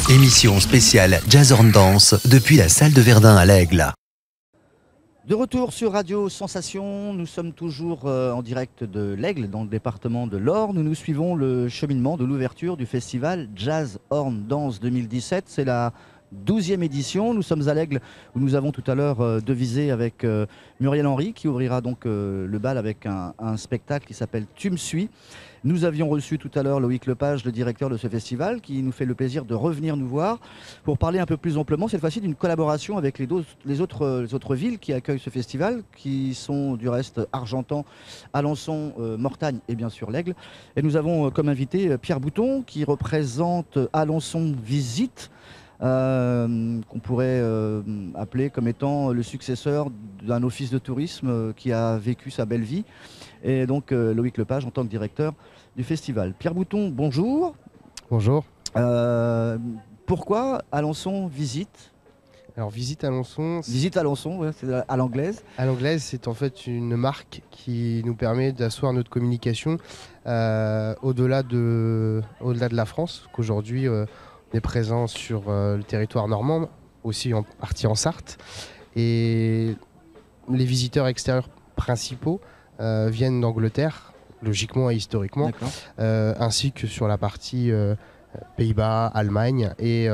Émission spéciale Jazz Horn Dance depuis la salle de Verdun à l'Aigle. De retour sur Radio Sensation, nous sommes toujours en direct de l'Aigle, dans le département de l'Orne. Nous suivons le cheminement de l'ouverture du festival Jazz Horn Dance 2017. C'est la 12e édition. Nous sommes à l'Aigle où nous avons tout à l'heure devisé avec Muriel Henry qui ouvrira donc le bal avec un spectacle qui s'appelle Tu me suis. Nous avions reçu tout à l'heure Loïc Lepage, le directeur de ce festival, qui nous fait le plaisir de revenir nous voir pour parler un peu plus amplement, cette fois-ci d'une collaboration avec les autres villes qui accueillent ce festival, qui sont du reste Argentan, Alençon, Mortagne et bien sûr l'Aigle. Et nous avons comme invité Pierre Bouton qui représente Alençon Visite, qu'on pourrait appeler comme étant le successeur d'un office de tourisme qui a vécu sa belle vie. Et donc Loïc Lepage en tant que directeur du festival. Pierre Bouton, bonjour. Bonjour. Pourquoi Alençon Visite ? Alors Visite Alençon. Visite Alençon, ouais, c'est à l'anglaise. À l'anglaise, c'est en fait une marque qui nous permet d'asseoir notre communication au-delà de la France, qu'aujourd'hui on est présent sur le territoire normand, aussi en partie en Sarthe. Et les visiteurs extérieurs principaux viennent d'Angleterre, logiquement et historiquement, ainsi que sur la partie Pays-Bas, Allemagne. Et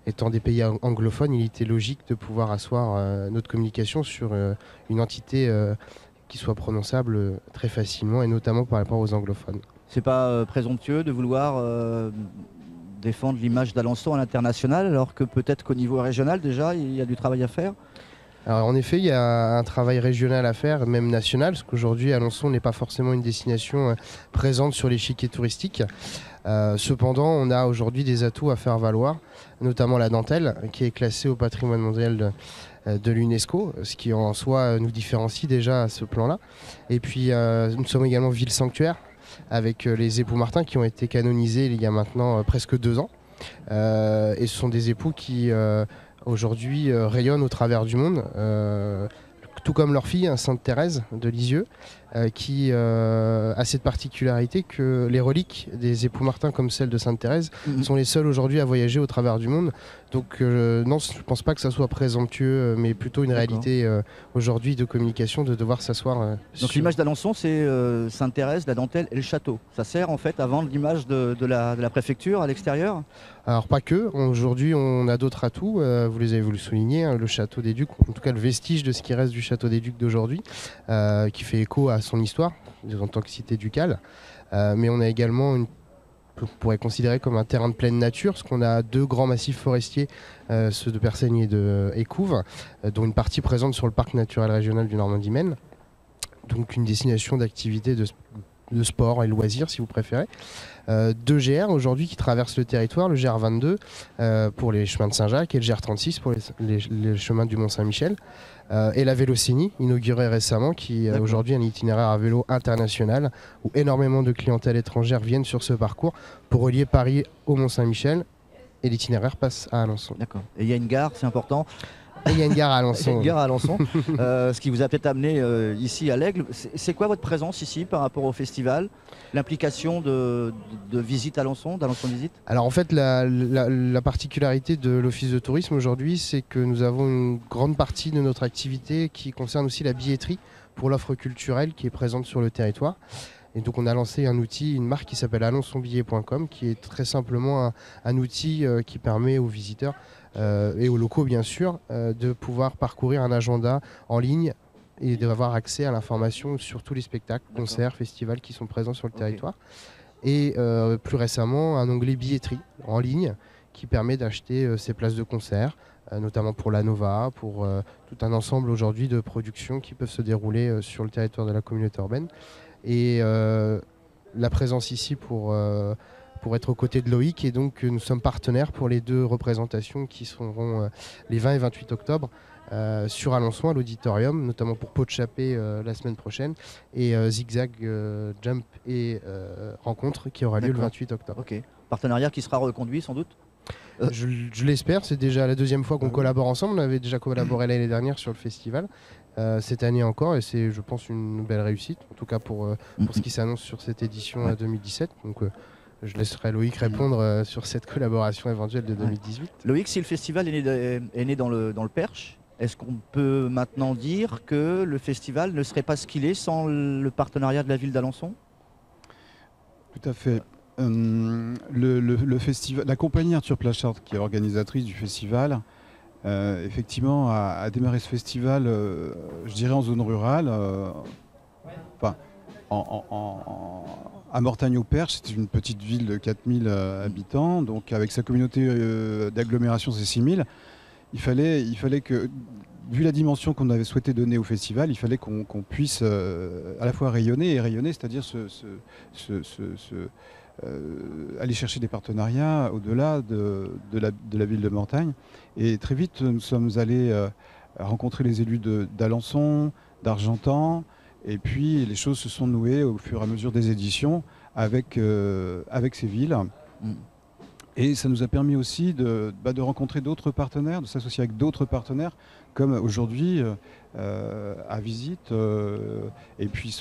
étant des pays anglophones, il était logique de pouvoir asseoir notre communication sur une entité qui soit prononçable très facilement, et notamment par rapport aux anglophones. C'est pas présomptueux de vouloir défendre l'image d'Alençon à l'international, alors que peut-être qu'au niveau régional déjà il y a du travail à faire? Alors en effet, il y a un travail régional à faire, même national, parce qu'aujourd'hui Alençon n'est pas forcément une destination présente sur l'échiquier touristique. Cependant, on a aujourd'hui des atouts à faire valoir, notamment la dentelle, qui est classée au patrimoine mondial de l'UNESCO, ce qui en soi nous différencie déjà à ce plan-là. Et puis nous sommes également ville sanctuaire, avec les époux Martin qui ont été canonisés il y a maintenant presque 2 ans. Et ce sont des époux qui aujourd'hui rayonnent au travers du monde, tout comme leur fille, Sainte Thérèse de Lisieux, qui a cette particularité que les reliques des époux Martin, comme celle de Sainte Thérèse, sont les seules aujourd'hui à voyager au travers du monde. Donc non, je ne pense pas que ça soit présomptueux, mais plutôt une réalité aujourd'hui de communication, de devoir s'asseoir. Donc l'image d'Alençon, c'est Sainte Thérèse, la dentelle et le château. Ça sert en fait à vendre l'image de la préfecture à l'extérieur? Alors pas que, aujourd'hui on a d'autres atouts, vous les avez voulu souligner, hein, le château des Ducs, en tout cas le vestige de ce qui reste du château des Ducs d'aujourd'hui, qui fait écho à son histoire en tant que cité ducale. Mais on a également on pourrait considérer comme un terrain de pleine nature, parce qu'on a 2 grands massifs forestiers, ceux de Persaigne et de Écouves, dont une partie présente sur le parc naturel régional du Normandie-Maine. Donc une destination d'activité de sport et loisirs si vous préférez. 2 GR aujourd'hui qui traversent le territoire, le GR22 pour les chemins de Saint-Jacques et le GR36 pour les chemins du Mont-Saint-Michel. Et la Vélocénie, inaugurée récemment, qui est aujourd'hui un itinéraire à vélo international où énormément de clientèle étrangère viennent sur ce parcours pour relier Paris au Mont-Saint-Michel, et l'itinéraire passe à Alençon. D'accord. Et il y a une gare, c'est important? Et il y a une gare à Alençon. Il y a une gare à Alençon. Ce qui vous a peut-être amené ici à l'Aigle. C'est quoi votre présence ici par rapport au festival? L'implication de Visite Alençon, d'Alençon Visite? Alors en fait, la particularité de l'Office de tourisme aujourd'hui, c'est que nous avons une grande partie de notre activité qui concerne aussi la billetterie pour l'offre culturelle qui est présente sur le territoire. Et donc on a lancé un outil, une marque qui s'appelle alençonbillet.com, qui est très simplement un outil qui permet aux visiteurs et aux locaux bien sûr de pouvoir parcourir un agenda en ligne et d'avoir accès à l'information sur tous les spectacles, concerts, festivals qui sont présents sur le territoire. Et plus récemment, un onglet billetterie en ligne qui permet d'acheter ses places de concert, notamment pour la Nova, pour tout un ensemble aujourd'hui de productions qui peuvent se dérouler sur le territoire de la communauté urbaine. Et la présence ici pour être aux côtés de Loïc, et donc nous sommes partenaires pour les 2 représentations qui seront les 20 et 28 octobre sur Alençon à l'auditorium, notamment pour Pot de Chapée la semaine prochaine, et Zigzag Jump et Rencontre qui aura lieu le 28 octobre. Ok. Partenariat qui sera reconduit sans doute? Je l'espère, c'est déjà la 2e fois qu'on collabore ensemble. On avait déjà collaboré l'année dernière sur le festival, cette année encore, et c'est, je pense, une belle réussite, en tout cas pour ce qui s'annonce sur cette édition 2017. Donc Je laisserai Loïc répondre sur cette collaboration éventuelle de 2018. Loïc, si le festival est né dans le Perche, est-ce qu'on peut maintenant dire que le festival ne serait pas ce qu'il est sans le partenariat de la ville d'Alençon ? Tout à fait. Le festival, la compagnie Arthur Plachard, qui est organisatrice du festival, effectivement a démarré ce festival, je dirais en zone rurale, à Mortagne-au-Perche. C'est une petite ville de 4000 habitants, donc avec sa communauté d'agglomération, c'est 6000. Il fallait que, vu la dimension qu'on avait souhaité donner au festival, il fallait qu'on puisse à la fois rayonner, c'est-à-dire aller chercher des partenariats au-delà de la ville de Mortagne. Et très vite, nous sommes allés rencontrer les élus d'Alençon, d'Argentan, et puis les choses se sont nouées au fur et à mesure des éditions avec ces villes. Et ça nous a permis aussi de rencontrer d'autres partenaires, de s'associer avec d'autres partenaires, comme aujourd'hui à Visite, et puis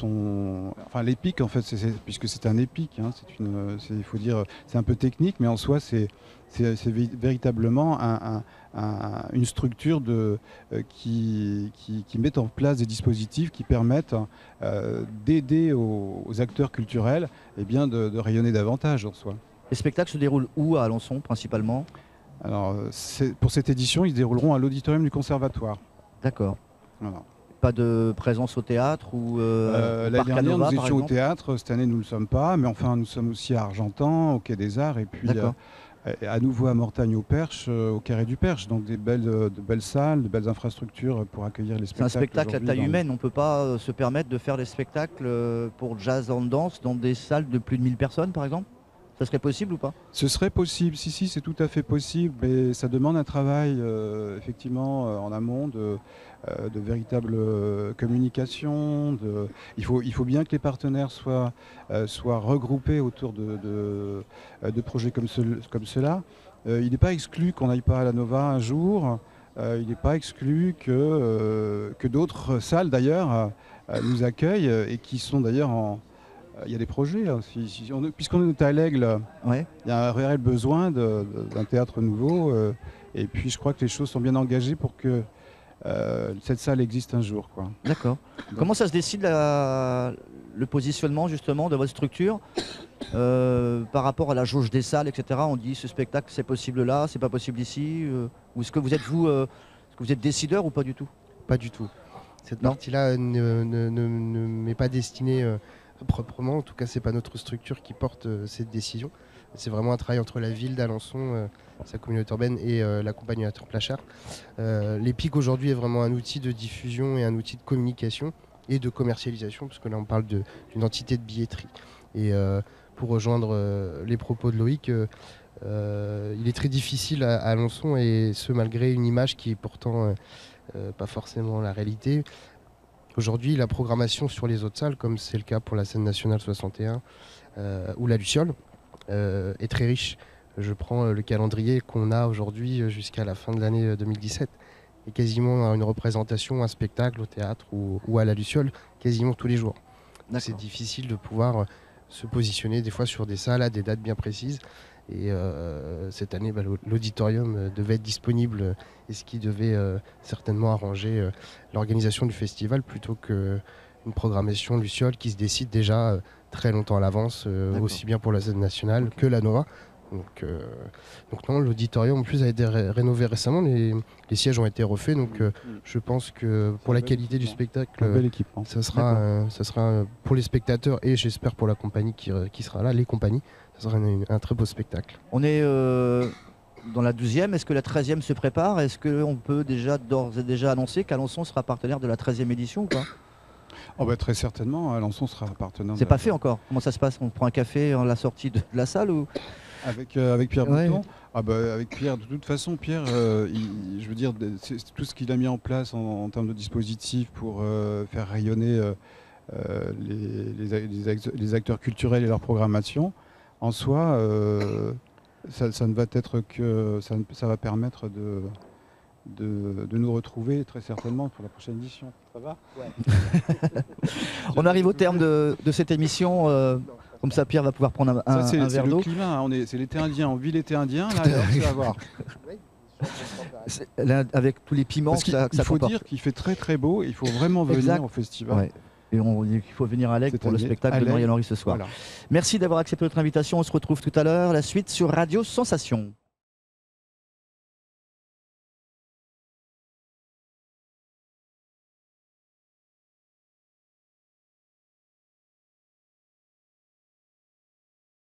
l'EPIC en fait, puisque c'est un EPIC, hein, il faut dire, c'est un peu technique, mais en soi c'est véritablement une structure qui met en place des dispositifs qui permettent d'aider aux acteurs culturels de rayonner davantage en soi. Les spectacles se déroulent où à Alençon principalement ? Alors, pour cette édition, ils se dérouleront à l'auditorium du Conservatoire. D'accord. Voilà. Pas de présence au théâtre ou l'année dernière, nous étions au théâtre. Cette année, nous ne le sommes pas. Mais enfin, nous sommes aussi à Argentan, au Quai des Arts, et puis à nouveau à Mortagne-au-Perche, au Carré du Perche. Donc de belles salles, de belles infrastructures pour accueillir les spectacles. C'est un spectacle à taille humaine. On ne peut pas se permettre de faire des spectacles pour Jazz and Dance dans des salles de plus de 1000 personnes, par exemple ? Ça serait possible ou pas ? Ce serait possible, si, c'est tout à fait possible, mais ça demande un travail effectivement en amont de véritable communication. Il faut bien que les partenaires soient regroupés autour de projets comme cela. Il n'est pas exclu qu'on n'aille pas à la Nova un jour. Il n'est pas exclu que d'autres salles d'ailleurs nous accueillent et qui sont d'ailleurs il y a des projets, hein. Puisqu'on est à l'Aigle, il y a un réel besoin d'un théâtre nouveau. Et puis je crois que les choses sont bien engagées pour que cette salle existe un jour, quoi. D'accord. Comment ça se décide le positionnement justement de votre structure par rapport à la jauge des salles, etc. On dit ce spectacle c'est possible là, c'est pas possible ici. Ou est-ce que vous êtes décideur ou pas du tout ? Pas du tout. Cette partie-là ne m'est pas destinée proprement. En tout cas, c'est pas notre structure qui porte cette décision. C'est vraiment un travail entre la ville d'Alençon, sa communauté urbaine et la compagnie Arthur Plachard. L'EPIC aujourd'hui est vraiment un outil de diffusion et un outil de communication et de commercialisation, parce que là on parle d'une entité de billetterie. Et pour rejoindre les propos de Loïc, il est très difficile à Alençon, et ce malgré une image qui est pourtant pas forcément la réalité. Aujourd'hui, la programmation sur les autres salles, comme c'est le cas pour la scène nationale 61 ou la Luciole, est très riche. Je prends le calendrier qu'on a aujourd'hui jusqu'à la fin de l'année 2017. Et quasiment une représentation, un spectacle au théâtre ou à la Luciole, quasiment tous les jours. C'est difficile de pouvoir se positionner des fois sur des salles à des dates bien précises. Et cette année, l'auditorium devait être disponible, et ce qui devait certainement arranger l'organisation du festival, plutôt qu'une programmation Luciole qui se décide déjà très longtemps à l'avance, aussi bien pour la scène nationale que la Nova. Donc non, l'auditorium en plus a été rénové récemment, les sièges ont été refaits, donc je pense que pour la qualité du spectacle, ça sera pour les spectateurs et j'espère pour la compagnie qui sera là, les compagnies, ça sera un très beau spectacle. On est dans la 12e, est-ce que la 13e se prépare ? Est-ce qu'on peut d'ores et déjà annoncer qu'Alençon sera partenaire de la 13e édition ou pas ? Très certainement, Alençon sera partenaire. C'est pas fait encore. Comment ça se passe ? On prend un café à la sortie de la salle ou... Avec Pierre Bouton. Avec Pierre, de toute façon, Pierre, je veux dire, c'est tout ce qu'il a mis en place en termes de dispositifs pour faire rayonner les acteurs culturels et leur programmation. En soi, ça ne va être que ça va permettre de nous retrouver très certainement pour la prochaine édition. Ça va ? On arrive au terme de cette émission. Comme ça, Pierre va pouvoir prendre Ça, c'est un c'est verre le d'eau. climat, hein. C'est l'été indien. On vit l'été indien, là, alors, tu vas voir. Là, avec tous les piments Parce que ça qu'il faut comporte. dire qu'il fait très très beau. Il faut vraiment venir Exact. au festival. Ouais. Et on dit qu'il faut venir à l'Aigle Cette pour le année, spectacle à de l'Aigle. Marianne Henry ce soir. Voilà. Merci d'avoir accepté notre invitation. On se retrouve tout à l'heure. La suite sur Radio Sensation.